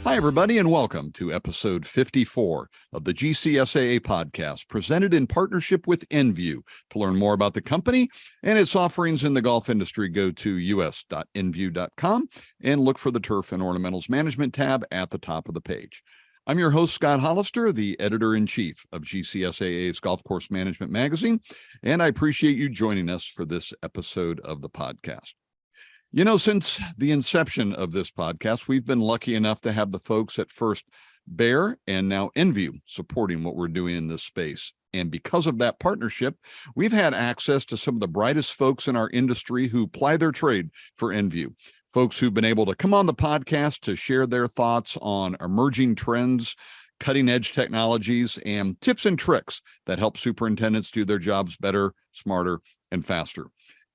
Hi, everybody, and welcome to episode 54 of the GCSAA Podcast, presented in partnership with Envu. To learn more about the company and its offerings in the golf industry, go to us.envu.com and look for the Turf and Ornamentals Management tab at the top of the page. I'm your host, Scott Hollister, the editor-in-chief of GCSAA's Golf Course Management magazine, and I appreciate you joining us for this episode of the podcast. You know, since the inception of this podcast, we've been lucky enough to have the folks at first Bayer and now Envu supporting what we're doing in this space. And because of that partnership, we've had access to some of the brightest folks in our industry who ply their trade for Envu. Folks who've been able to come on the podcast to share their thoughts on emerging trends, cutting-edge technologies, and tips and tricks that help superintendents do their jobs better, smarter, and faster.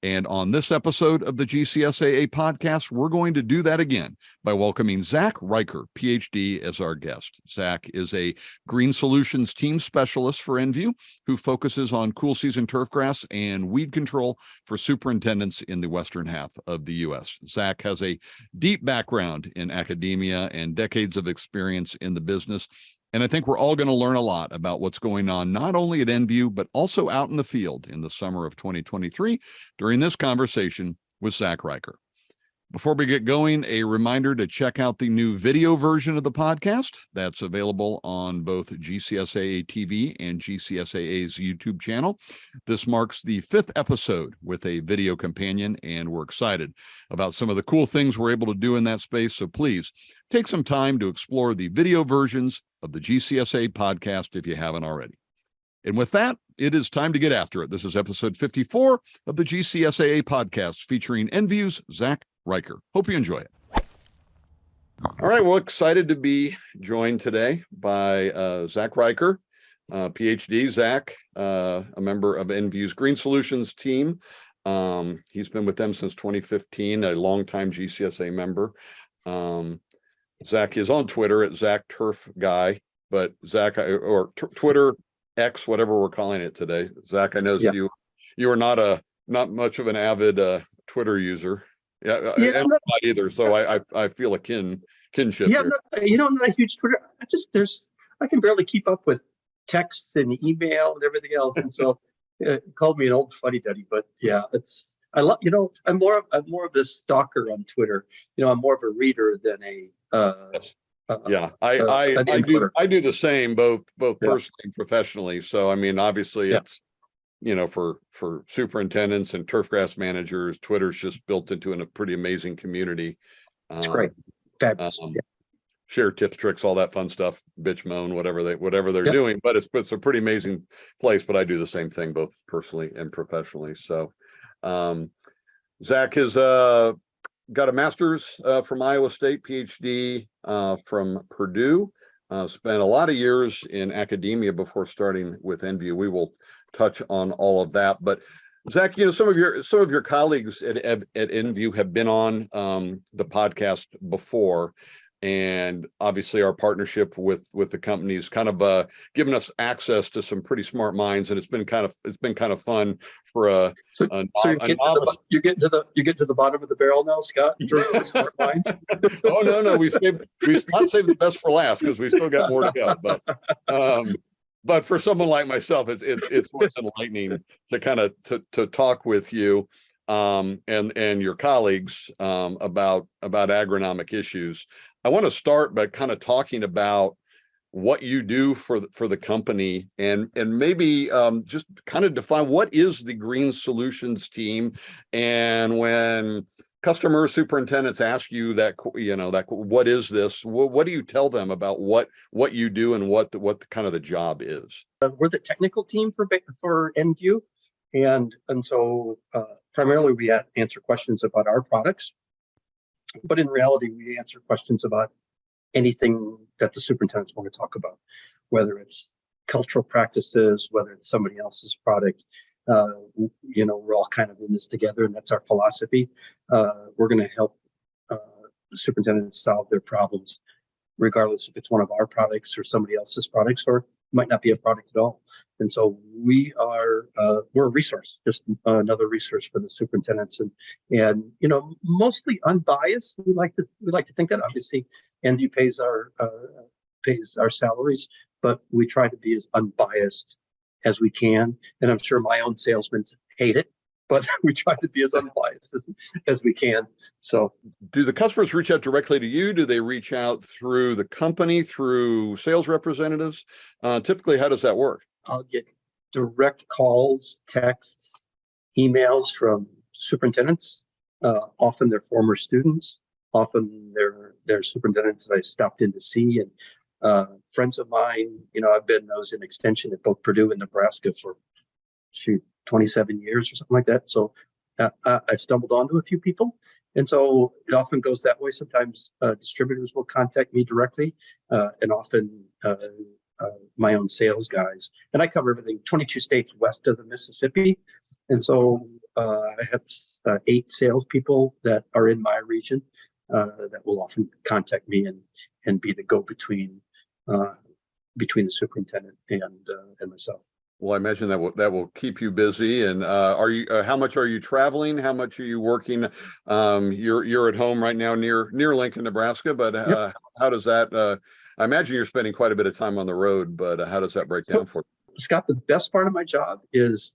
And on this episode of the GCSAA Podcast, we're going to do that again by welcoming Zach Reicher, Ph.D., as our guest. Zach is a green solutions team specialist for Envu who focuses on cool season turfgrass and weed control for superintendents in the western half of the U.S. Zach has a deep background in academia and decades of experience in the business. And I think we're all going to learn a lot about what's going on, not only at Envu, but also out in the field in the summer of 2023 during this conversation with Zach Reicher. Before we get going, a reminder to check out the new video version of the podcast that's available on both GCSAA TV and GCSAA's YouTube channel. This marks the 5th episode with a video companion, and we're excited about some of the cool things we're able to do in that space. So please take some time to explore the video versions of the GCSAA podcast if you haven't already. And with that, it is time to get after it. This is episode 54 of the GCSAA podcast featuring Envu's Zach Reicher. Hope you enjoy it. All right, well, excited to be joined today by Zach Reicher, PhD. Zach, a member of Envu's Green Solutions team. He's been with them since 2015, a longtime GCSA member. Zach is on Twitter at Zach Turf Guy, but Zach, or Twitter X, whatever we're calling it today. Zach, I know you are not much of an avid Twitter user. Yeah, I'm not either. So I feel a kinship. Yeah, here. I'm not a huge Twitter. I can barely keep up with texts and email and everything else, and so it called me an old fuddy-duddy. But yeah, I'm more of a stalker on Twitter. I'm more of a reader than a. I do the same, both personally and professionally. So I mean, obviously, it's for superintendents and turfgrass managers, Twitter's just built into a pretty amazing community. It's great, fabulous. Share tips, tricks, all that fun stuff, bitch moan, whatever they're doing. But it's a pretty amazing place. But I do the same thing both personally and professionally. So Zach has got a master's from Iowa State, PhD from Purdue. Spent a lot of years in academia before starting with Envu. We will touch on all of that. But Zach, some of your colleagues at Envu have been on the podcast before, and obviously our partnership with the company has kind of given us access to some pretty smart minds, and it's been kind of fun for novice. You get to the bottom of the barrel now, Scott, in terms of smart minds. Oh no, we not saved the best for last because we still got more to go. But for someone like myself, it's what's enlightening to kind of to talk with you and your colleagues about agronomic issues. I want to start by kind of talking about what you do for the company and maybe just kind of define what is the Green Solutions team, and when customer superintendents ask you that what is this, what do you tell them about what you do and what kind of the job is? We're the technical team for Envu, and so primarily we answer questions about our products, but in reality we answer questions about anything that the superintendents want to talk about, whether it's cultural practices, whether it's somebody else's product. We're all kind of in this together, and that's our philosophy. We're going to help the superintendents solve their problems, regardless if it's one of our products or somebody else's products, or it might not be a product at all. And so we are we're a resource, just another resource for the superintendents, and mostly unbiased. We like to think that. Obviously Envu pays our salaries, but we try to be as unbiased as we can. And I'm sure my own salesmen hate it, but we try to be as unbiased as we can. So do the customers reach out directly to you? Do they reach out through the company, through sales representatives? Typically, how does that work? I'll get direct calls, texts, emails from superintendents. Often they're former students. Often they're superintendents that I stopped in to see, and friends of mine. I was in extension at both Purdue and Nebraska for 27 years or something like that. So I stumbled onto a few people, and so it often goes that way. Sometimes distributors will contact me directly, and often my own sales guys. And I cover everything 22 states west of the Mississippi, and so I have 8 salespeople that are in my region that will often contact me and be the go-between between the superintendent and myself. Well, I imagine that will keep you busy. And how much are you traveling? How much are you working? You're at home right now near Lincoln, Nebraska, but Yep. How does that? I imagine you're spending quite a bit of time on the road, but how does that break down for you? Scott, the best part of my job is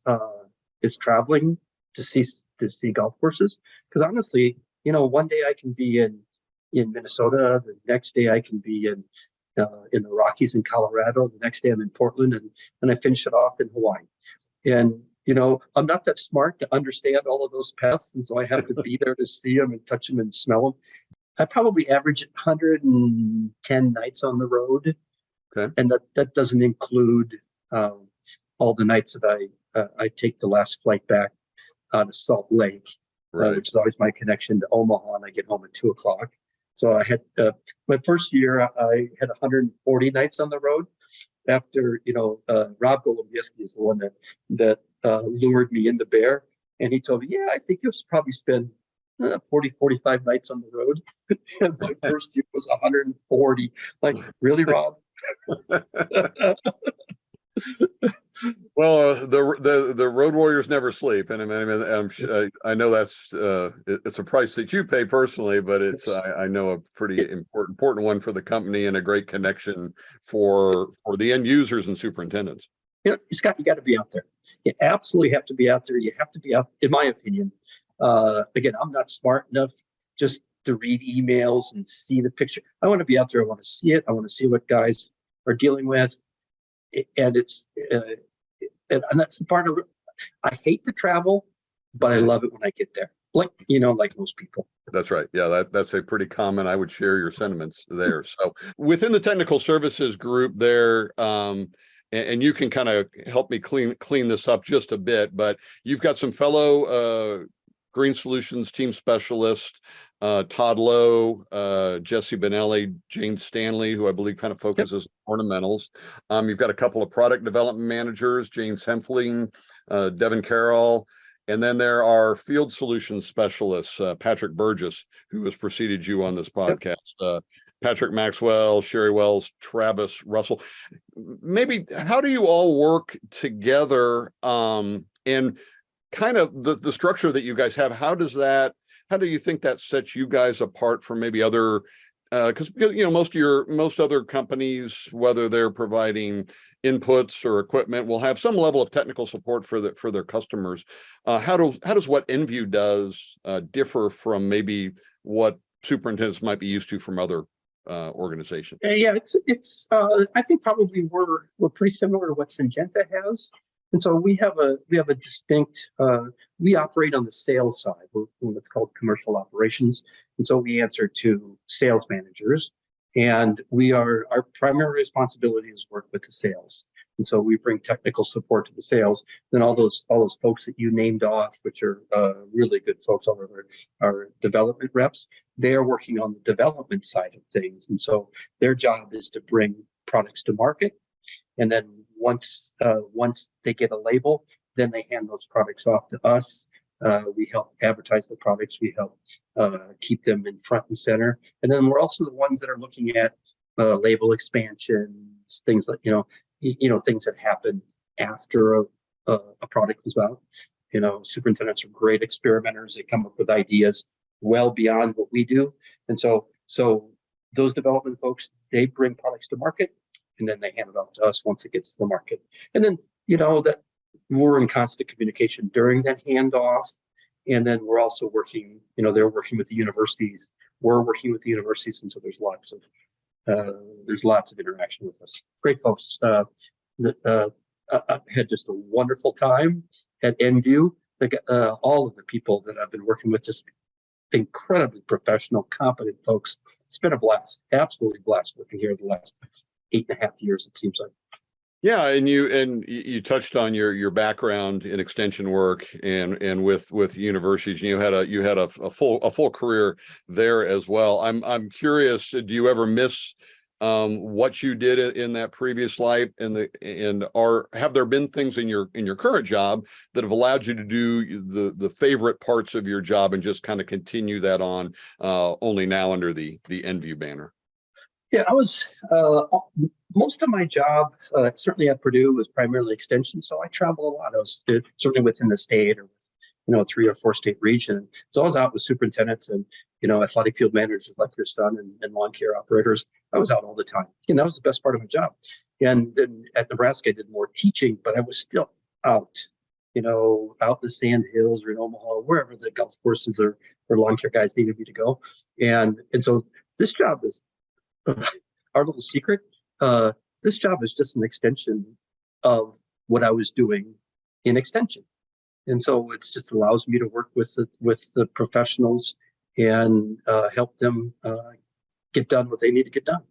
traveling to see golf courses. Because honestly, one day I can be in Minnesota, the next day I can be in the Rockies in Colorado, the next day I'm in Portland, and I finish it off in Hawaii. And I'm not that smart to understand all of those pests, and so I have to be there to see them and touch them and smell them. I probably average 110 nights on the road. Okay. And that doesn't include all the nights that I take the last flight back to Salt Lake, Right. which is always my connection to Omaha, and I get home at 2:00. So I had my first year, I had 140 nights on the road. After Rob Golubieski is the one that lured me into Bear, and he told me, "Yeah, I think you'll probably spend 45 nights on the road." And my first year was 140. Like, really, Rob? Well, the road warriors never sleep, and I know that's it's a price that you pay personally, but it's I know a pretty important one for the company and a great connection for the end users and superintendents. Scott, you got to be out there. You absolutely have to be out there. You have to be out, in my opinion. Again, I'm not smart enough just to read emails and see the picture. I want to be out there. I want to see it. I want to see what guys are dealing with. And it's and that's the part of it. I hate to travel, but I love it when I get there. Like most people. That's right. Yeah, that's a pretty common. I would share your sentiments there. So within the technical services group there, and you can kind of help me clean this up just a bit, but you've got some fellow Green Solutions team specialists, Todd Lowe, Jesse Benelli, Jane Stanley, who I believe kind of focuses on ornamentals. You've got a couple of product development managers, James Hempfling, Devin Carroll, and then there are field solutions specialists, Patrick Burgess, who has preceded you on this podcast, Patrick Maxwell, Sherry Wells, Travis Russell. Maybe how do you all work together, and kind of the structure that you guys have? How do you think that sets you guys apart from maybe other, because most other companies, whether they're providing inputs or equipment, will have some level of technical support for their customers. How does what Envu does differ from maybe what superintendents might be used to from other organizations? Yeah, it's I think probably we're pretty similar to what Syngenta has. And so we have a distinct, we operate on the sales side. We're what's called commercial operations. And so we answer to sales managers, and our primary responsibility is work with the sales. And so we bring technical support to the sales. Then all those folks that you named off, which are really good folks, all of our development reps, they are working on the development side of things. And so their job is to bring products to market. And then once they get a label, then they hand those products off to us. We help advertise the products. We help keep them in front and center. And then we're also the ones that are looking at label expansions, things like things that happen after a product comes out. Superintendents are great experimenters. They come up with ideas well beyond what we do. And so those development folks, they bring products to market, and then they hand it off to us once it gets to the market. And then, that we're in constant communication during that handoff. And then we're also working, they're working with the universities. We're working with the universities. And so there's lots of interaction with us. Great folks. I had just a wonderful time at Envu. All of the people that I've been working with, just incredibly professional, competent folks. It's been a blast, absolutely blast working here the last 8.5 years, it seems like. Yeah, and you touched on your background in extension work and with universities. You had a full career there as well. I'm curious, do you ever miss what you did in that previous life, have there been things in your current job that have allowed you to do the favorite parts of your job and just kind of continue that on only now under the Envu banner? Yeah, I was most of my job, certainly at Purdue, was primarily extension. So I travel a lot. I was certainly within the state or with, 3 or 4 state region. So I was out with superintendents and, athletic field managers like your son and lawn care operators. I was out all the time. And that was the best part of my job. And then at Nebraska, I did more teaching, but I was still out, out in the sand hills or in Omaha, wherever the golf courses or lawn care guys needed me to go. And so this job is our little secret. This job is just an extension of what I was doing in extension. And so it just allows me to work with the professionals and help them get done what they need to get done.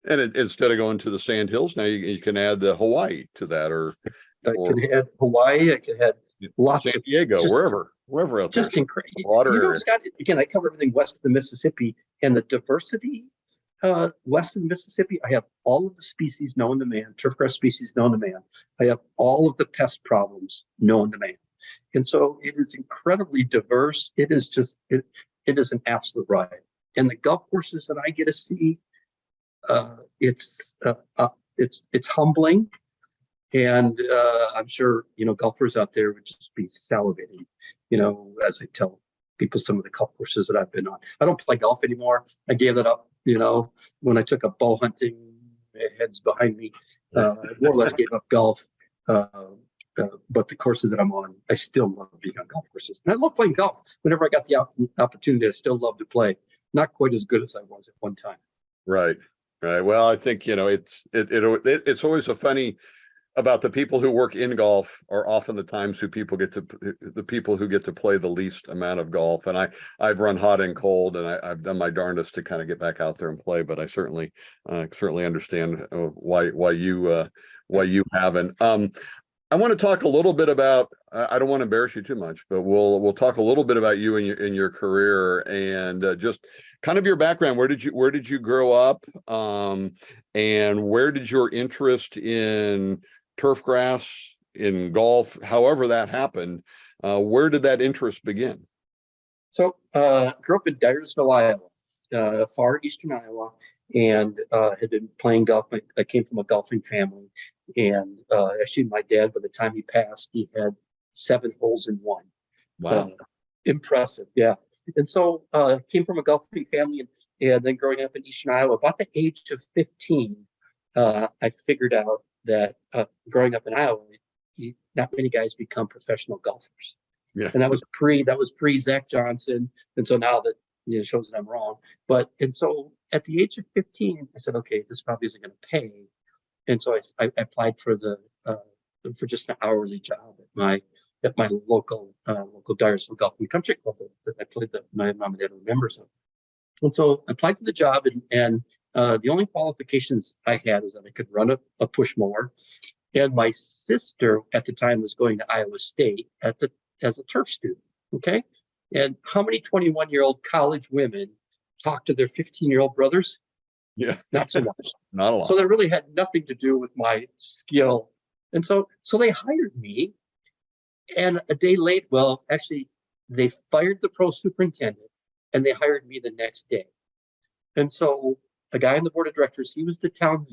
And instead of going to the sand hills, now you can add the Hawaii to that, or I can add Hawaii. I can add lots San Diego, wherever out there. Just incredible. Scott, again, I cover everything west of the Mississippi, and the diversity west of the Mississippi. I have all of the species known to man, turfgrass species known to man. I have all of the pest problems known to man. And so it is incredibly diverse. It is just, it is an absolute ride. And the golf courses that I get to see, it's humbling. And I'm sure, golfers out there would just be salivating, as I tell people some of the golf courses that I've been on. I don't play golf anymore. I gave that up, when I took up bow hunting, heads behind me, more or less gave up golf. But the courses that I'm on, I still love being on golf courses. And I love playing golf. Whenever I got the opportunity, I still love to play. Not quite as good as I was at one time. Right. Well, I think, it's always a funny about the people who work in golf are often the times the people who get to play the least amount of golf. And I've run hot and cold, and I've done my darndest to kind of get back out there and play, but I certainly understand why you haven't. I want to talk a little bit about, I don't want to embarrass you too much, but we'll talk a little bit about you in your career and just kind of your background. Where did you grow up? And where did your interest in turfgrass, in golf, however that happened, where did that interest begin? So grew up in Dyersville, Iowa, far eastern Iowa, and had been playing golf. I came from a golfing family, and actually my dad, by the time he passed, he had 7 holes in one. Wow. Impressive. Yeah. And so came from a golfing family, and then growing up in eastern Iowa, about the age of 15, I figured out that growing up in Iowa, not many guys become professional golfers. Yeah. And that was pre Zach Johnson. And so now that shows that I'm wrong. And so at the age of 15, I said, okay, this probably isn't going to pay. And so I applied for for just an hourly job at my local Dyersville Golf and Country Club that I played, that my mom and dad were members of. And so I applied for the job, and the only qualifications I had was that I could run a push mower, and my sister at the time was going to Iowa State as a turf student. Okay, and how many 21-year-old college women talk to their 15-year-old brothers? Yeah, not so much. Not a lot. So that really had nothing to do with my skill, and so they hired me, and a day late, well, actually, they fired the pro superintendent, and they hired me the next day. And so a guy on the board of directors, he was the town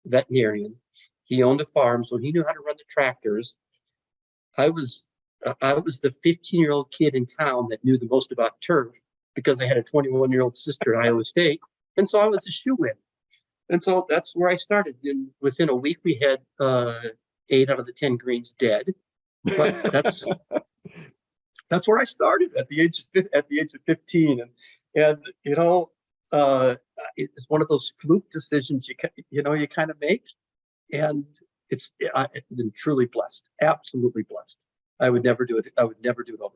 veterinarian. He owned a farm, so he knew how to run the tractors. I was the 15-year-old kid in town that knew the most about turf because I had a 21-year-old sister at Iowa State, and so I was a shoe-in. And so that's where I started. And within a week, we had 8 out of the 10 greens dead. But that's where I started at the age of 15, and it's one of those fluke decisions you kind of make, and I've been truly blessed, absolutely blessed. I would never do it. I would never do it over.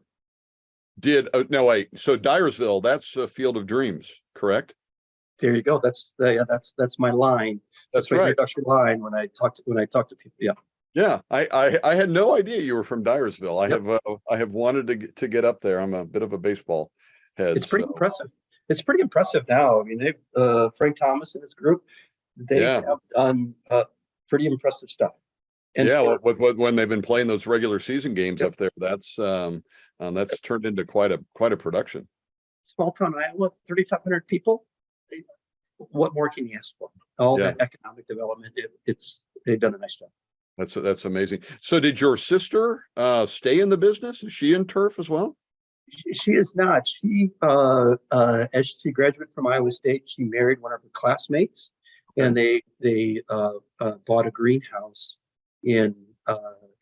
No, wait. So Dyersville, that's a field of dreams, correct? There you go. That's my line. That's my right. introduction line when I talk to people. Yeah. Yeah, I had no idea you were from Dyersville. Yep. I have wanted to get up there. I'm a bit of a baseball head. It's pretty impressive. It's pretty impressive now. I mean, Frank Thomas and his group, they have done pretty impressive stuff. And when they've been playing those regular season games up there, that's turned into quite a production. Small town Iowa, 3,500 people. What more can you ask for? All that economic development. They've done a nice job. That's amazing. So did your sister stay in the business? Is she in turf as well? She is not. She as she graduated from Iowa State, she married one of her classmates, and they bought a greenhouse in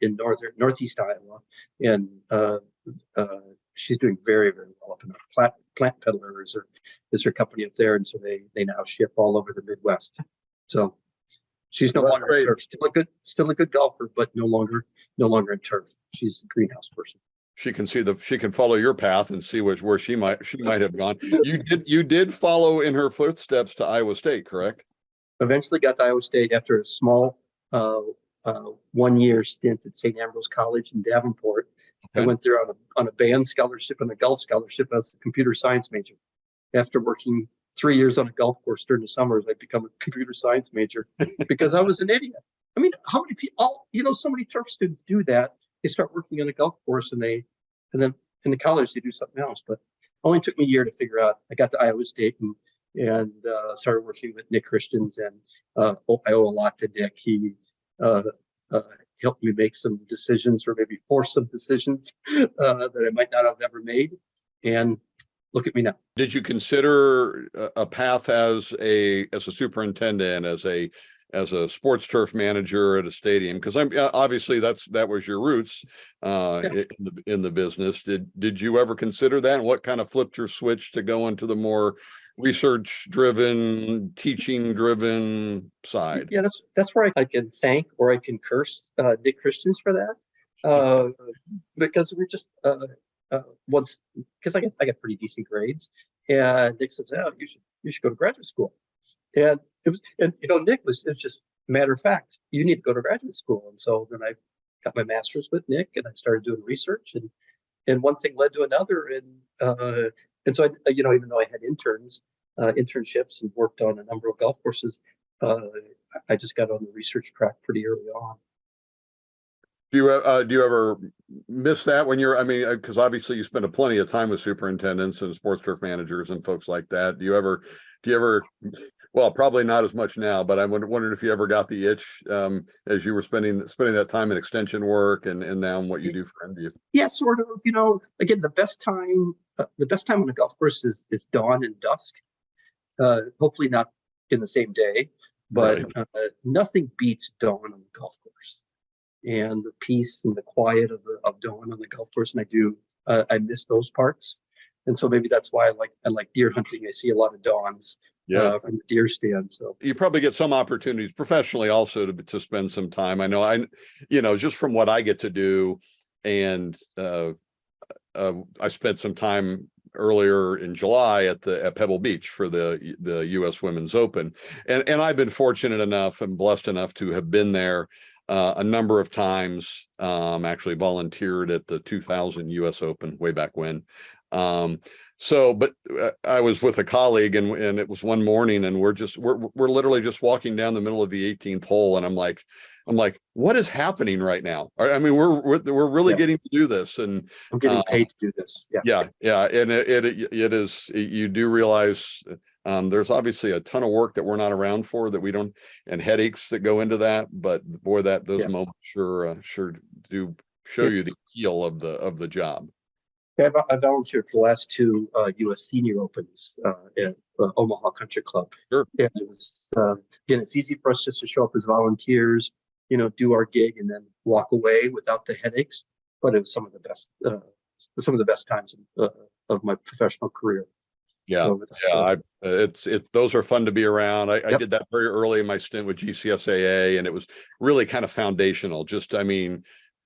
northeast Iowa, and she's doing very, very well up in Plant Peddler is her company up there, and so they now ship all over the Midwest. So she's no longer in turf. Still a good golfer, but no longer in turf. She's a greenhouse person. She can follow your path and see where she might have gone. You did follow in her footsteps to Iowa State, correct? Eventually got to Iowa State after a small 1-year stint at St. Ambrose College in Davenport. Okay. I went there on a band scholarship and a golf scholarship as a computer science major. After working 3 years on a golf course during the summers, I become a computer science major because I was an idiot. I mean, how many people? So many turf students do that. They start working on a golf course and then in the college they do something else. But it only took me a year to figure out. I got to Iowa State and started working with Nick Christians, and I owe a lot to Nick. He helped me make some decisions, or maybe force some decisions that I might not have ever made. And look at me now. Did you consider a path as a superintendent, as a sports turf manager at a stadium? Because obviously that was your roots in the business. Did you ever consider that? And what kind of flipped your switch to go into the more research-driven, teaching-driven side? Yeah, that's where I can thank or I can curse Nick Christians for that, because we just once, because I get pretty decent grades, and Nick says, "Oh, you should go to graduate school." And Nick was just matter of fact, you need to go to graduate school. And so then I got my master's with Nick, and I started doing research, and one thing led to another, and so even though I had internships and worked on a number of golf courses, I just got on the research track pretty early on. Do you ever miss that when because obviously you spend plenty of time with superintendents and sports turf managers and folks like that. Do you ever, well, probably not as much now, but I wondered if you ever got the itch as you were spending that time in extension work and now in what you do for Envu. Yeah, sort of. Again, the best time on a golf course is dawn and dusk. Hopefully not in the same day, but right. Nothing beats dawn on the golf course, and the peace and the quiet of dawn on the golf course. And I miss those parts, and so maybe that's why I like deer hunting. I see a lot of dawns. From the deer stand. So you probably get some opportunities professionally also to spend some time. I know just from what I get to do, and I spent some time earlier in July at Pebble Beach for the U.S. Women's Open, and I've been fortunate enough and blessed enough to have been there a number of times. Actually volunteered at the 2000 U.S. Open way back when. But I was with a colleague and it was one morning and we're literally just walking down the middle of the 18th hole. And I'm like, what is happening right now? I mean, we're really getting to do this, and I'm getting paid to do this. Yeah. And it is, you do realize there's obviously a ton of work that we're not around for, that we don't, and headaches that go into that. But boy, those moments sure do show you the appeal of the job. Yeah, I volunteered for the last two U.S. Senior Opens at Omaha Country Club. Sure. And it was again, it's easy for us just to show up as volunteers, do our gig and then walk away without the headaches. But it was some of the best times of my professional career. Yeah, So those are fun to be around. I Yep. did that very early in my stint with GCSAA, and it was really kind of foundational.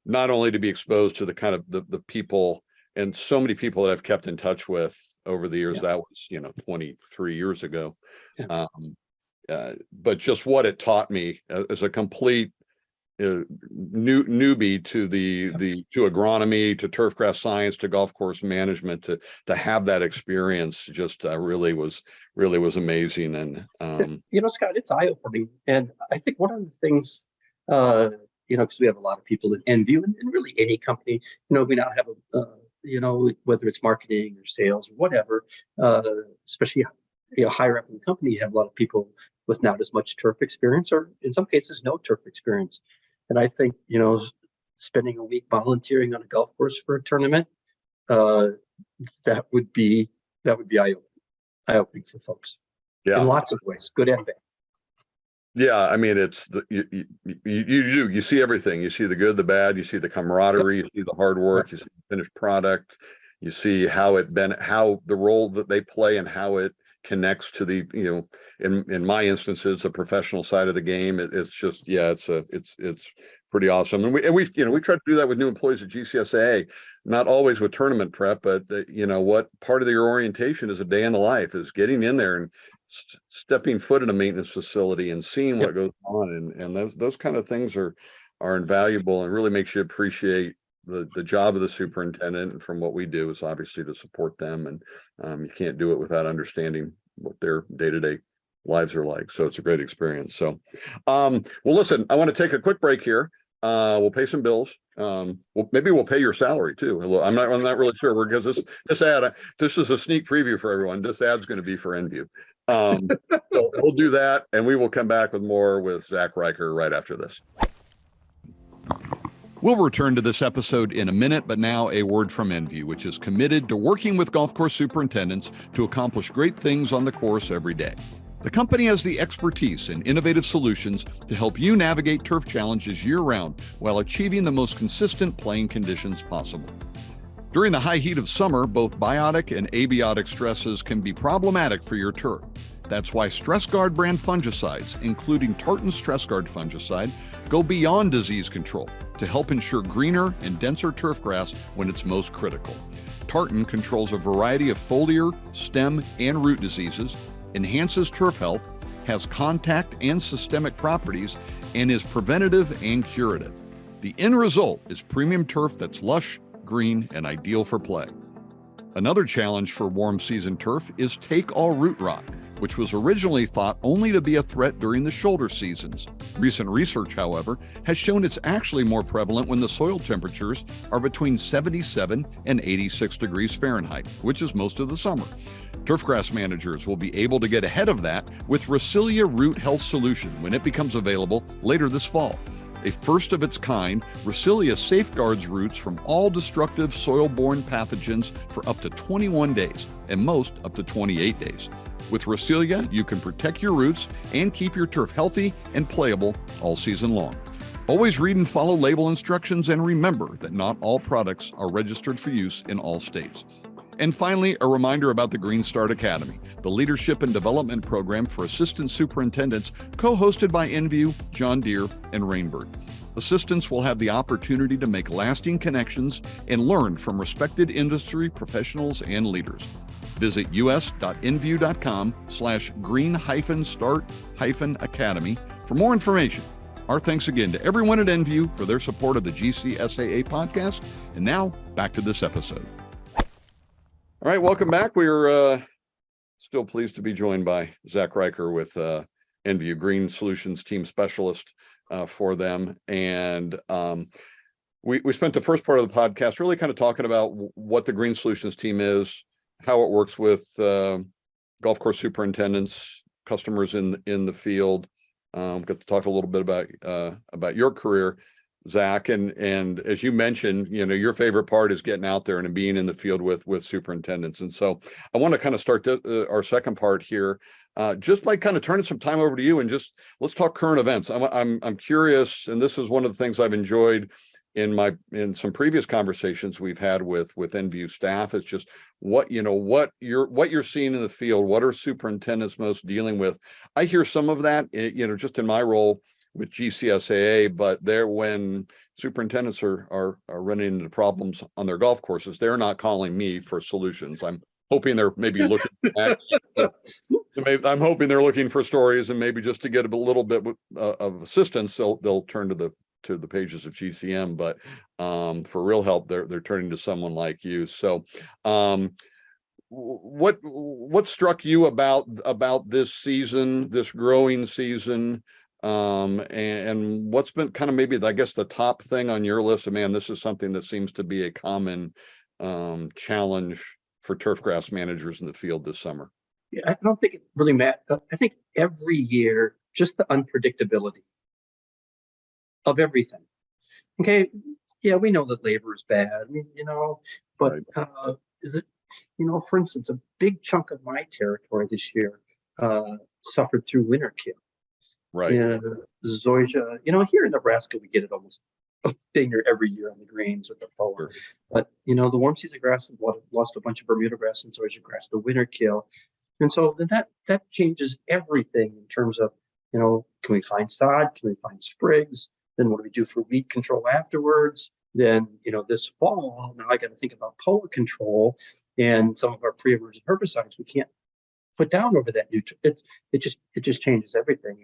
Not only to be exposed to the kind of the people, and so many people that I've kept in touch with over the years. Yeah. That was 23 years ago. Yeah. But just what it taught me as a complete newbie to to agronomy, to turfgrass science, to golf course management, to have that experience just really was amazing. And Scott, it's eye-opening. And I think one of the things, because we have a lot of people in Envu and really any company, we now have whether it's marketing or sales or whatever, especially higher up in the company, you have a lot of people with not as much turf experience, or in some cases no turf experience. And I think spending a week volunteering on a golf course for a tournament, that would be eye-opening for folks. yeah, In lots of ways, good and bad. yeah. I mean, it's you see everything. You see the good, the bad. You see the camaraderie. You see the hard work. You see the finished product. You see how the role that they play and how it connects to the in my instances the professional side of the game. It's just it's pretty awesome. And we try to do that with new employees at GCSAA, not always with tournament prep, but what part of your orientation is a day in the life is getting in there and stepping foot in a maintenance facility and seeing what goes on, and those kind of things are invaluable and really makes you appreciate the job of the superintendent. And from what we do is obviously to support them, and you can't do it without understanding what their day-to-day lives are like. So it's a great experience. So well, listen, I want to take a quick break here. We'll pay some bills. Maybe we'll pay your salary too. I'm not really sure, because this is a sneak preview for everyone. This ad's going to be for Envu. So we'll do that, and we will come back with more with Zach Reicher right after this. We'll return to this episode in a minute, but now a word from Envu, which is committed to working with golf course superintendents to accomplish great things on the course every day. The company has the expertise and innovative solutions to help you navigate turf challenges year-round while achieving the most consistent playing conditions possible. During the high heat of summer, both biotic and abiotic stresses can be problematic for your turf. That's why StressGuard brand fungicides, including Tartan StressGuard fungicide, go beyond disease control to help ensure greener and denser turf grass when it's most critical. Tartan controls a variety of foliar, stem, and root diseases, enhances turf health, has contact and systemic properties, and is preventative and curative. The end result is premium turf that's lush, green, and ideal for play. Another challenge for warm season turf is take-all root rot, which was originally thought only to be a threat during the shoulder seasons. Recent research, however, has shown it's actually more prevalent when the soil temperatures are between 77 and 86 degrees Fahrenheit, which is most of the summer. Turfgrass managers will be able to get ahead of that with Ricilia Root Health Solution when it becomes available later this fall. A first of its kind, Ricilia safeguards roots from all destructive soil-borne pathogens for up to 21 days, and most up to 28 days. With Ricilia, you can protect your roots and keep your turf healthy and playable all season long. Always read and follow label instructions, and remember that not all products are registered for use in all states. And finally, a reminder about the Green Start Academy, the leadership and development program for assistant superintendents co-hosted by Envu, John Deere, and Rainbird. Assistants will have the opportunity to make lasting connections and learn from respected industry professionals and leaders. Visit us.envu.com/green-start-academy for more information. Our thanks again to everyone at Envu for their support of the GCSAA podcast. And now back to this episode. All right, welcome back. We're still pleased to be joined by Zach Reicher with Envu, Green Solutions Team Specialist for them. And we spent the first part of the podcast really kind of talking about what the Green Solutions team is, how it works with golf course superintendents, customers in the field. Got to talk a little bit about your career. Zach, and as you mentioned, your favorite part is getting out there and being in the field with superintendents. And so I want to kind of start our second part here, just by kind of turning some time over to you and just let's talk current events. I'm curious, and this is one of the things I've enjoyed in some previous conversations we've had with Envu staff. Is just what you're seeing in the field. What are superintendents most dealing with? I hear some of that, just in my role with GCSAA, but when superintendents are running into problems on their golf courses, they're not calling me for solutions. I'm hoping they're maybe looking I'm hoping they're looking for stories, and maybe just to get a little bit of assistance, they'll turn to the pages of GCM. But for real help, they're turning to someone like you. So what struck you about this season, this growing season? And what's been kind of maybe, I guess, the top thing on your list of, man, this is something that seems to be a common challenge for turfgrass managers in the field this summer? Yeah, I don't think it really matters. I think every year, just the unpredictability of everything. Okay, yeah, we know that labor is bad, but right. For instance, a big chunk of my territory this year suffered through winter kill. Right. Zoysia, here in Nebraska, we get it almost dang near every year on the greens with the POA. Sure. But, the warm season grass lost a bunch of Bermuda grass and zoysia grass to winter kill. And so then that changes everything in terms of, can we find sod? Can we find sprigs? Then what do we do for weed control afterwards? Then, this fall, now I got to think about POA control and some of our pre-emergent herbicides we can't put down over that nutrient. It just changes everything.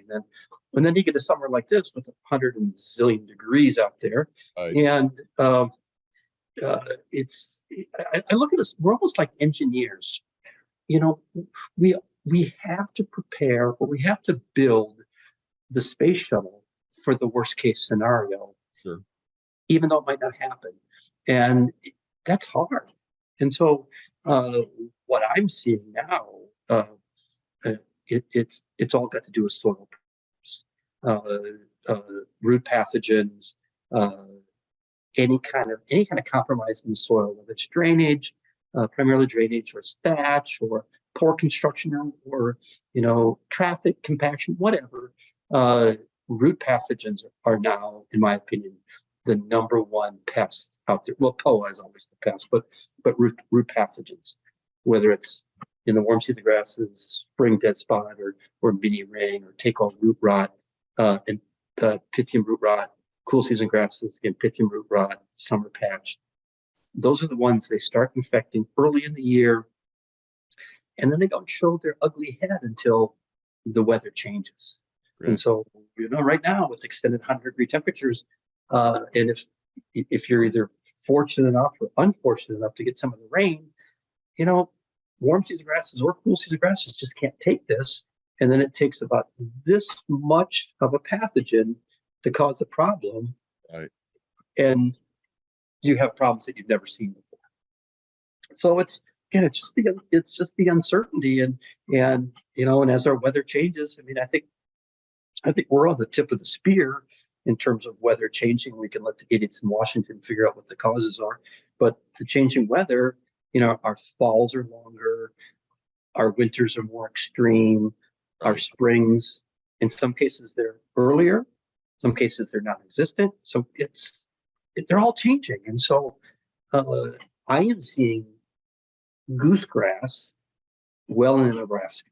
And then you get a summer like this with 100 and zillion degrees out there. Right. And I look at us, we're almost like engineers. We have to prepare, or we have to build the space shuttle for the worst case scenario. Sure. Even though it might not happen. And that's hard. And so what I'm seeing now, it's all got to do with soil, root pathogens, any kind of compromise in the soil, whether it's drainage, primarily drainage, or thatch, or poor construction, or traffic compaction, whatever. Root pathogens are now, in my opinion, the number one pest out there. Well, POA is always the pest, but root pathogens, whether it's in the warm season grasses, spring dead spot, or mini ring, or take all root rot, and pythium root rot, cool season grasses, again, pythium root rot, summer patch. Those are the ones they start infecting early in the year, and then they don't show their ugly head until the weather changes. Right. And so, right now with extended 100-degree temperatures, and if you're either fortunate enough or unfortunate enough to get some of the rain, warm season grasses or cool season grasses just can't take this. And then it takes about this much of a pathogen to cause a problem. Right. And you have problems that you've never seen before. So it's just the uncertainty and as our weather changes, I think we're on the tip of the spear in terms of weather changing. We can let the idiots in Washington figure out what the causes are, but the changing weather, our falls are longer, our winters are more extreme, our springs, in some cases they're earlier, some cases they're non-existent. So they're all changing. And so I am seeing goosegrass well in Nebraska.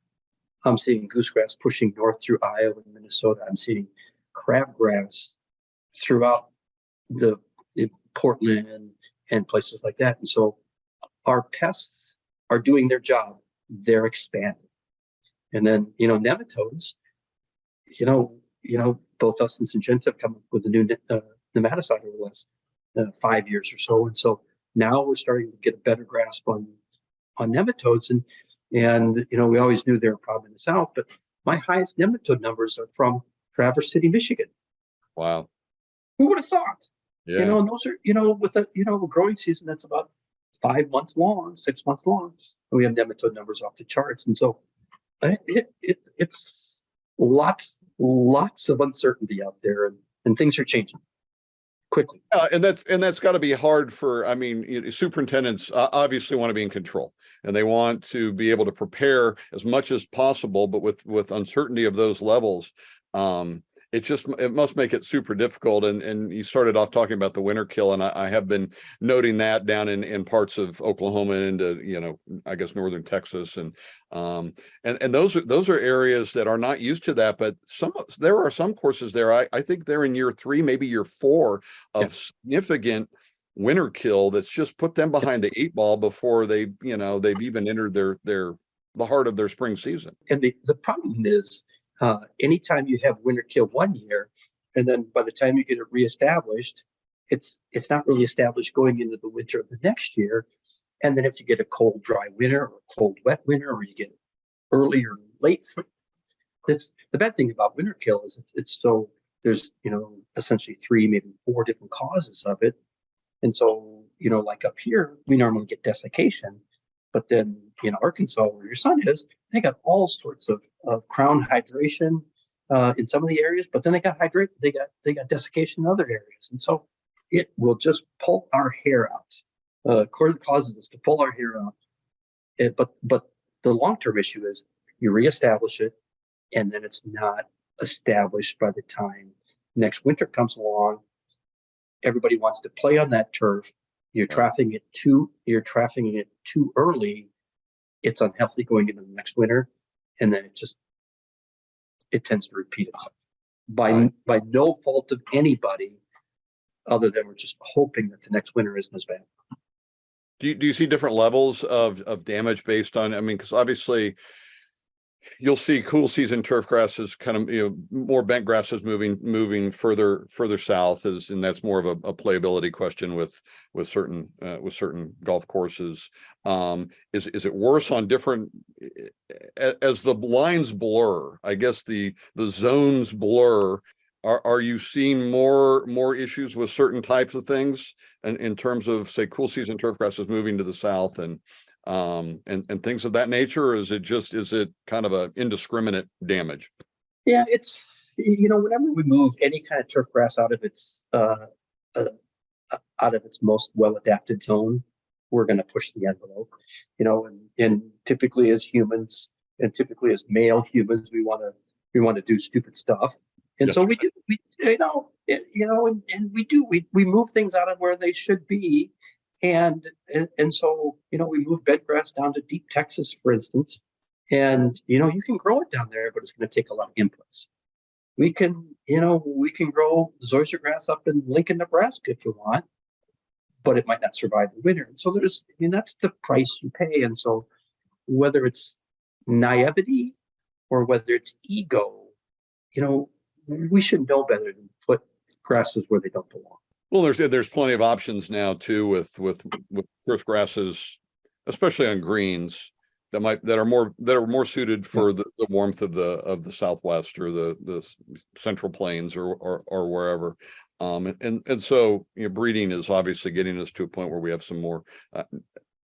I'm seeing goosegrass pushing north through Iowa and Minnesota. I'm seeing crabgrass throughout the Portland and places like that. And so our pests are doing their job. They're expanding. And then, nematodes, both us and Syngenta have come up with a new nematicide over the last 5 years or so. And so now we're starting to get a better grasp on nematodes. And we always knew they were a problem in the South, but my highest nematode numbers are from Traverse City, Michigan. Wow. Who would have thought? Yeah. And those are, with a growing season that's about 5 months long, 6 months long, and we have nematode numbers off the charts. And so it's lots of uncertainty out there, and things are changing. quickly. And that's got to be hard for, I mean, superintendents obviously want to be in control, and they want to be able to prepare as much as possible, but with uncertainty of those levels, it must make it super difficult. And you started off talking about the winter kill, and I have been noting that down in parts of Oklahoma and into, I guess, northern Texas, and those are areas that are not used to that. But there are some courses there. I think they're in year 3, maybe year 4 of significant winter kill that's just put them behind the 8 ball before they've even entered the heart of their spring season. And the problem is, anytime you have winter kill one year, and then by the time you get it reestablished, it's not really established going into the winter of the next year. And then if you get a cold, dry winter, or cold, wet winter, or you get early or late, that's the bad thing about winter kill is there's essentially 3, maybe 4 different causes of it. And so, like up here, we normally get desiccation. But then in Arkansas, where your son is, they got all sorts of crown hydration in some of the areas, but then they got desiccation in other areas. And so it will just pull our hair out. Causes us to pull our hair out. But the long-term issue is you reestablish it, and then it's not established by the time next winter comes along. Everybody wants to play on that turf. You're trafficking it too early. It's unhealthy going into the next winter, and then it tends to repeat itself by no fault of anybody, other than we're just hoping that the next winter isn't as bad. Do you see different levels of damage based on? I mean, because obviously you'll see cool season turf grasses, kind of more bent grasses moving further south, and that's more of a playability question with certain golf courses. Is it worse on different as the lines blur? I guess the zones blur. Are you seeing more issues with certain types of things in terms of, say, cool season turf grasses moving to the south and things of that nature, or is it kind of a indiscriminate damage? Yeah, it's whenever we move any kind of turf grass out of its most well adapted zone, we're going to push the envelope. And typically as humans, and typically as male humans, we want to do stupid stuff, and so we do. We move things out of where they should be. And so, we move bed grass down to deep Texas, for instance, and, you can grow it down there, but it's going to take a lot of inputs. We can grow zoysia grass up in Lincoln, Nebraska if you want, but it might not survive the winter. And so that's the price you pay. And so whether it's naivety or whether it's ego, we should know better than put grasses where they don't belong. Well, there's plenty of options now too with turf grasses, especially on greens that are more suited for the warmth of the Southwest or the Central Plains or wherever. And so breeding is obviously getting us to a point where we have some more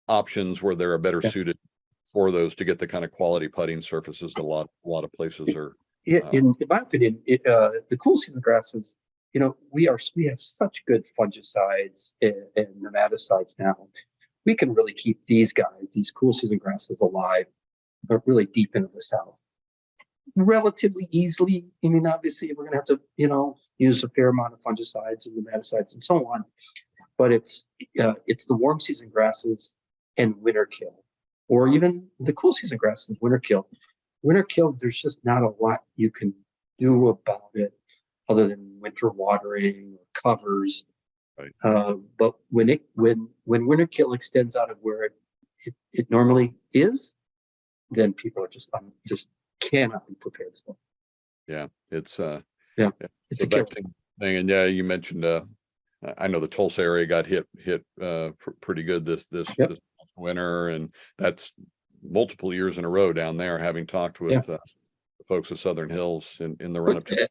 options where they're better suited for those to get the kind of quality putting surfaces that a lot of places are. In my opinion, the cool season grasses, we have such good fungicides and nematicides now. We can really keep these cool season grasses alive, but really deep into the South relatively easily. I mean, obviously we're going to have to, use a fair amount of fungicides and nematicides and so on, but it's the warm season grasses and winter kill, or even the cool season grasses, winter kill. Winter kill, there's just not a lot you can do about it other than winter watering or covers. Right. But when winter kill extends out of where it normally is, then people are just cannot be prepared for. Yeah, it's it's a killer thing. And you mentioned I know the Tulsa area got hit pretty good this winter, and that's multiple years in a row down there, having talked with the folks at Southern Hills in the run up to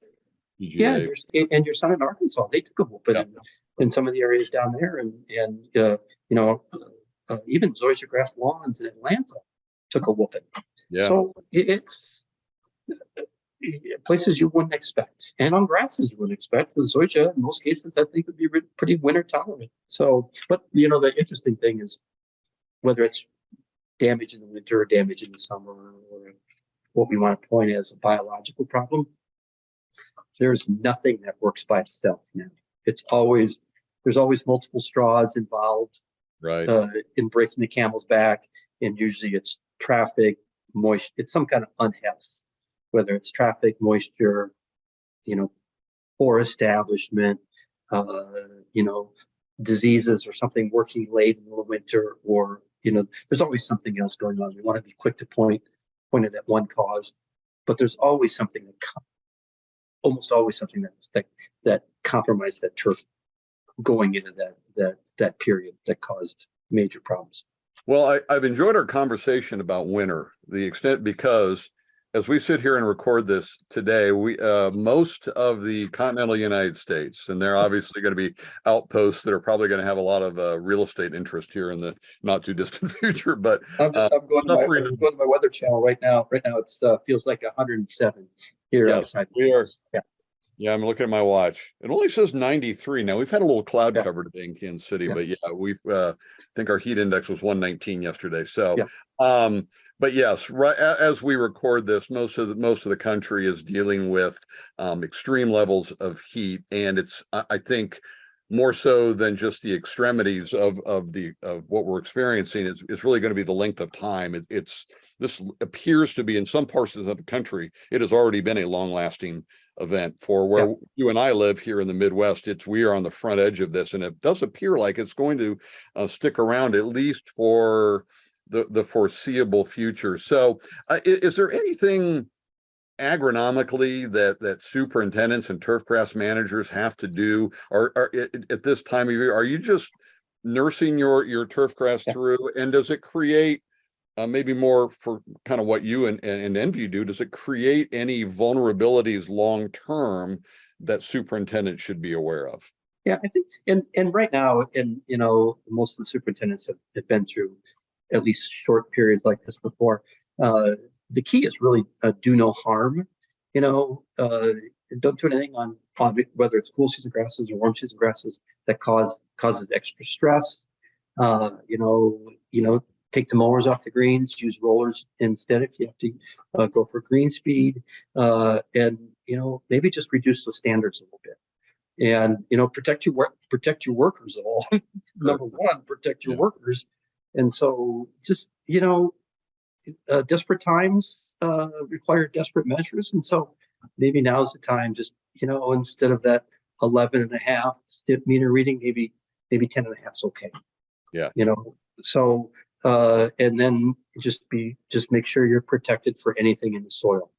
PGA. And your son in Arkansas, they took a whooping in some of the areas down there, and even zoysia grass lawns in Atlanta took a whooping. Yeah. So places you wouldn't expect, and on grasses you wouldn't expect. The zoysia, in most cases, I think would be pretty winter tolerant. So, but the interesting thing is whether it's damage in the winter or damage in the summer, or what we want to point as a biological problem, there's nothing that works by itself now. There's always multiple straws involved, Right. In breaking the camel's back, and usually it's traffic, moisture, it's some kind of unhealth, whether it's traffic, moisture, poor establishment, diseases or something working late in the winter, or there's always something else going on. We want to be quick to point it at one cause, but there's always something almost always something that compromised that turf going into that period that caused major problems. Well, I've enjoyed our conversation about winter, the extent, because as we sit here and record this today, we most of the continental United States, and they're obviously going to be outposts that are probably going to have a lot of real estate interest here in the not too distant future. But I'm going to my weather channel right now. Right now, it's feels like 107 here outside. We are. Yeah, I'm looking at my watch. It only says 93. Now, we've had a little cloud cover today in Kansas City, but we've I think our heat index was 119 yesterday. So, but yes, right as we record this, most of the country is dealing with extreme levels of heat, and it's I think more so than just the extremities of what we're experiencing. It's really going to be the length of time. This appears to be, in some parts of the country, it has already been a long-lasting event. For where you and I live here in the Midwest, we are on the front edge of this, and it does appear like it's going to stick around at least for the foreseeable future. So is there anything agronomically that superintendents and turfgrass managers have to do, or at this time of year, are you just nursing your turfgrass through, and does it create maybe more for kind of what you and Envu do, does it create any vulnerabilities long term that superintendents should be aware of? Yeah, I think, and right now, most of the superintendents have been through at least short periods like this before. The key is really do no harm. Don't do anything on whether it's cool season grasses or warm season grasses that causes extra stress. Take the mowers off the greens, use rollers instead if you have to go for green speed, and maybe just reduce those standards a little bit, and protect your workers all. Number one, protect your workers, and so just desperate times require desperate measures, and so maybe now's the time. Just instead of that 11.5 stiff meter reading, maybe 10.5 is okay. Yeah. So. And then just make sure you're protected for anything in the soil,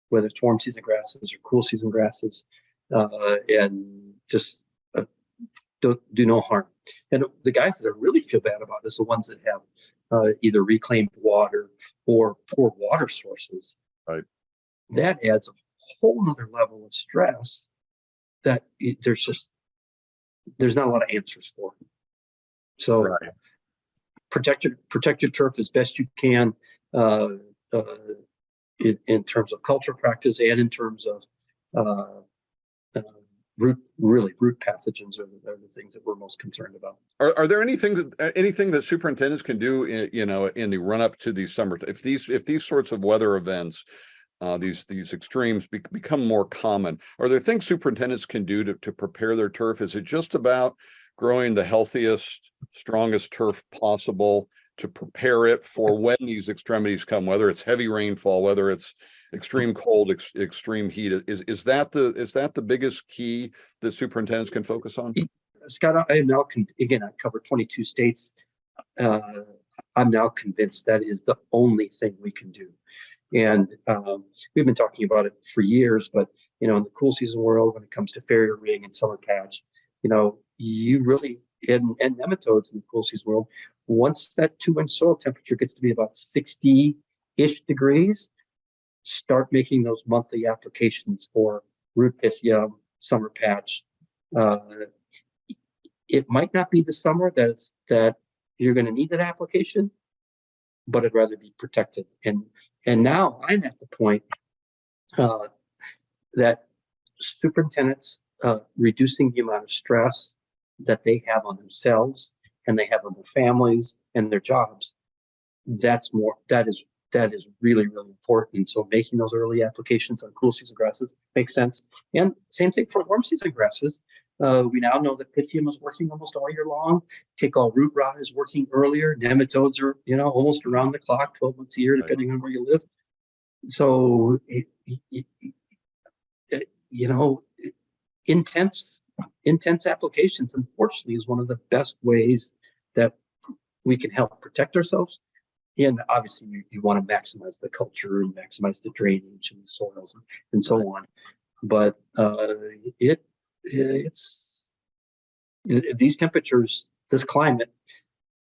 whether it's warm season grasses or cool season grasses, and just do no harm. And the guys that I really feel bad about is the ones that have either reclaimed water or poor water sources. Right. That adds a whole nother level of stress that there's not a lot of answers for. So. Right. Protect your turf as best you can in terms of cultural practice and in terms of root pathogens are the things that we're most concerned about. Are there anything that superintendents can do in the run up to the summer, if these sorts of weather events, these extremes become more common? Are there things superintendents can do to prepare their turf? Is it just about growing the healthiest, strongest turf possible to prepare it for when these extremities come, whether it's heavy rainfall, whether it's extreme cold, extreme heat? Is that the biggest key that superintendents can focus on? Scott, I am now again, I cover 22 states. I'm now convinced that is the only thing we can do. And we've been talking about it for years, but in the cool season world, when it comes to farrier ring and summer patch, you really, and nematodes in the cool season world, once that 2-inch soil temperature gets to be about 60-ish degrees, start making those monthly applications for root pythium, summer patch. It might not be the summer that you're going to need that application, but I'd rather be protected. And now I'm at the point uh, that superintendents reducing the amount of stress that they have on themselves and they have on their families and their jobs. That is really, really important. So making those early applications on cool season grasses makes sense. And same thing for warm season grasses. We now know that Pythium is working almost all year long. Take-all root rot is working earlier. Nematodes are, almost around the clock, 12 months a year, depending on where you live. So, intense applications, unfortunately, is one of the best ways that we can help protect ourselves. And obviously, you want to maximize the culture and maximize the drainage and the soils and so on. But it's these temperatures, this climate,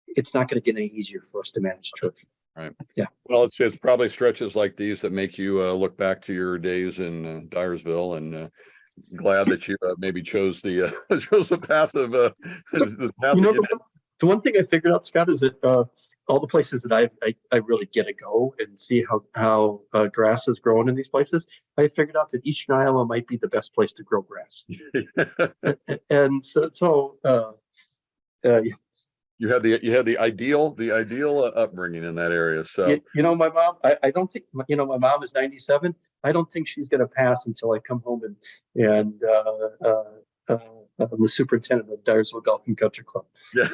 it's not going to get any easier for us to manage turf. Right. Yeah. Well, it's probably stretches like these that make you look back to your days in Dyersville, and glad that you maybe chose the path of the path. The one thing I figured out, Scott, is that all the places that I really get to go and see how grass is growing in these places, I figured out that Eastern Iowa might be the best place to grow grass. And so you had the ideal upbringing in that area. So my mom, I don't think my mom is 97. I don't think she's going to pass until I come home and I'm the superintendent of Dyersville Golf and Country Club. Yeah.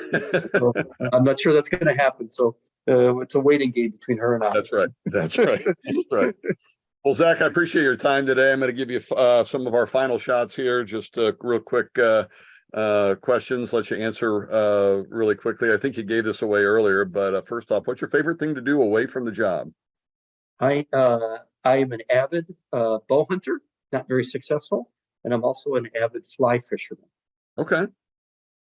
So I'm not sure that's going to happen. So it's a waiting game between her and I. That's right. That's right. Well, Zach, I appreciate your time today. I'm going to give you some of our final shots here. Just real quick questions. Let you answer really quickly. I think you gave this away earlier, but first off, what's your favorite thing to do away from the job? I am an avid bow hunter, not very successful. And I'm also an avid fly fisherman. Okay.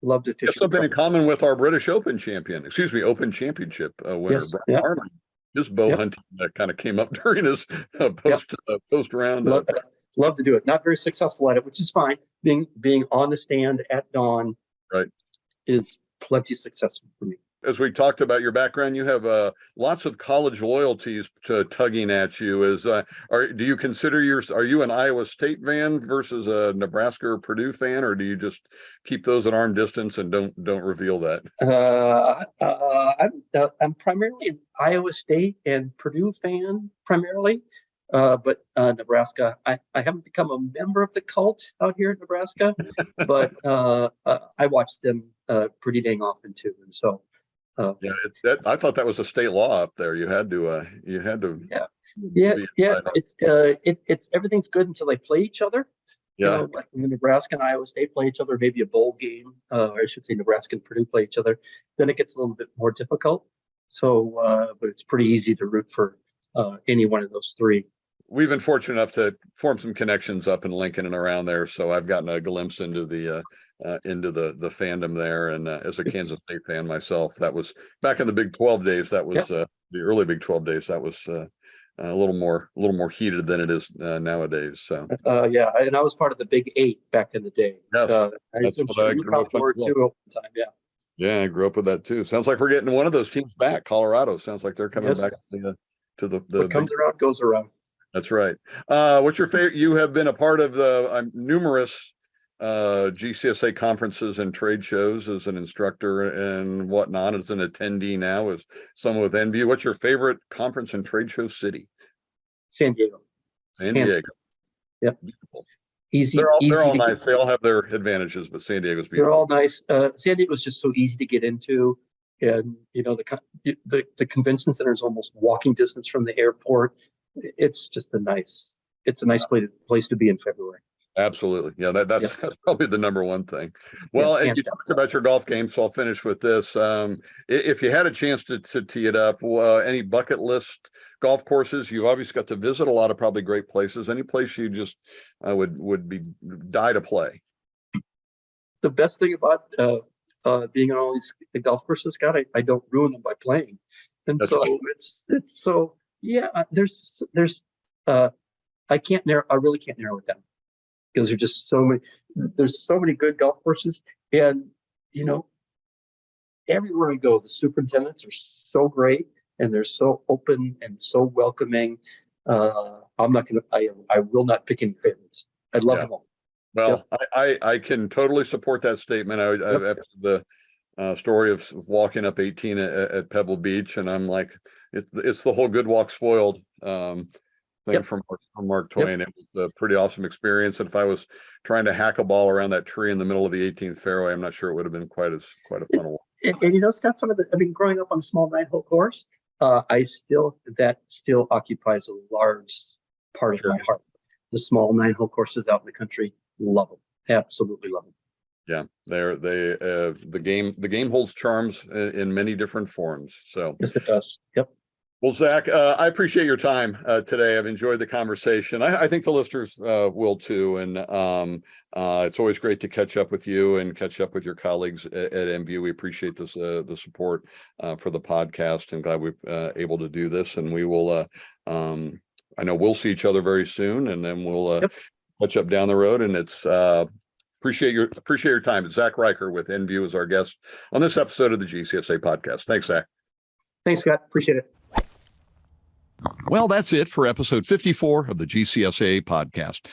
Love to fish. Something in common with our British Open Championship winner. Yes, Brian Harmon. His bow hunting kind of came up during his post round. Love to do it. Not very successful at it, which is fine. Being on the stand at dawn, right, is plenty successful for me. As we talked about your background, you have lots of college loyalties tugging at you. Do you consider are you an Iowa State fan versus a Nebraska or Purdue fan, or do you just keep those at arm distance and don't reveal that? I'm primarily an Iowa State and Purdue fan primarily, but Nebraska. I haven't become a member of the cult out here in Nebraska, but I watch them pretty dang often too, and so. I thought that was a state law up there. You had to. Yeah. It's everything's good until they play each other. Yeah. Like when Nebraska and Iowa State play each other, maybe a bowl game, or I should say Nebraska and Purdue play each other, then it gets a little bit more difficult. So, but it's pretty easy to root for any one of those three. We've been fortunate enough to form some connections up in Lincoln and around there, so I've gotten a glimpse into the fandom there. And as a Kansas State fan myself, that was back in the Big 12 days. That was the early Big 12 days. That was a little more heated than it is nowadays. So and I was part of the Big 8 back in the day. Yes, that's what I grew up with. Yeah, I grew up with that too. Sounds like we're getting one of those teams back. Colorado sounds like they're coming back to the what comes around goes around. That's right. What's your favorite? You have been a part of the numerous GCSA conferences and trade shows as an instructor and whatnot, as an attendee now, as someone with Envu. What's your favorite conference and trade show city? San Diego. San Diego. Yep. Beautiful. Easy. They're all nice. They all have their advantages, but San Diego's beautiful. They're all nice. San Diego is just so easy to get into, and the convention center is almost walking distance from the airport. It's just a nice place to be in February. Absolutely. Yeah, that's probably the number one thing. Well, and you talked about your golf game, so I'll finish with this. If you had a chance to tee it up, any bucket list golf courses? You've obviously got to visit a lot of probably great places. Any place you just would be die to play? The best thing about being on all these golf courses, Scott, I don't ruin them by playing. And that's so right. It's so there's I really can't narrow it down, because there's so many good golf courses, and everywhere I go, the superintendents are so great, and they're so open and so welcoming. I'm not going to, I will not pick any favorites. I love them all. Well, I can totally support that statement. After the story of walking up 18 at Pebble Beach, and I'm like, it's the whole good walk spoiled thing from Mark Twain. It was a pretty awesome experience. And if I was trying to hack a ball around that tree in the middle of the 18th fairway, I'm not sure it would have been quite a fun walk. And Scott, growing up on a small 9-hole course, that still occupies a large part of my heart. The small 9-hole courses out in the country, love them. Absolutely love them. Yeah, the game holds charms in many different forms. So yes, it does. Yep. Well, Zach, I appreciate your time today. I've enjoyed the conversation. I think the listeners will too. And it's always great to catch up with you and catch up with your colleagues at Envu. We appreciate this the support for the podcast, and glad we're able to do this. And we will. I know we'll see each other very soon, and then we'll catch up down the road. And it's appreciate your time. It's Zach Reicher with Envu as our guest on this episode of the GCSAA Podcast. Thanks, Zach. Thanks, Scott. Appreciate it. Well, that's it for episode 54 of the GCSAA Podcast.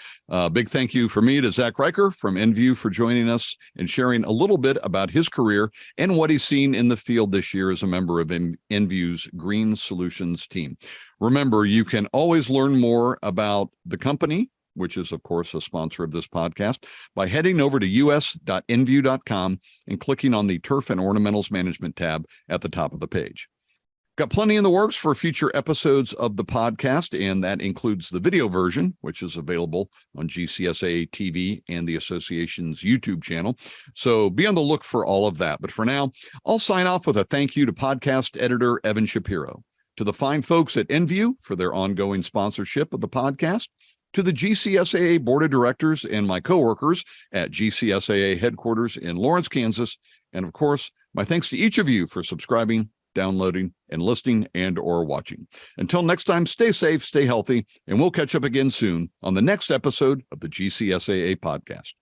Big thank you for me to Zach Reicher from Envu for joining us and sharing a little bit about his career and what he's seen in the field this year as a member of Envu's Green Solutions team. Remember, you can always learn more about the company, which is, of course, a sponsor of this podcast, by heading over to us.envu.com and clicking on the Turf and Ornamentals Management tab at the top of the page. Got plenty in the works for future episodes of the podcast, and that includes the video version, which is available on GCSAA TV and the association's YouTube channel. So be on the look for all of that. But for now, I'll sign off with a thank you to podcast editor Evan Shapiro, to the fine folks at Envu for their ongoing sponsorship of the podcast, to the GCSAA Board of Directors and my coworkers at GCSAA headquarters in Lawrence, Kansas, and of course, my thanks to each of you for subscribing, downloading, and listening and/or watching. Until next time, stay safe, stay healthy, and we'll catch up again soon on the next episode of the GCSAA Podcast.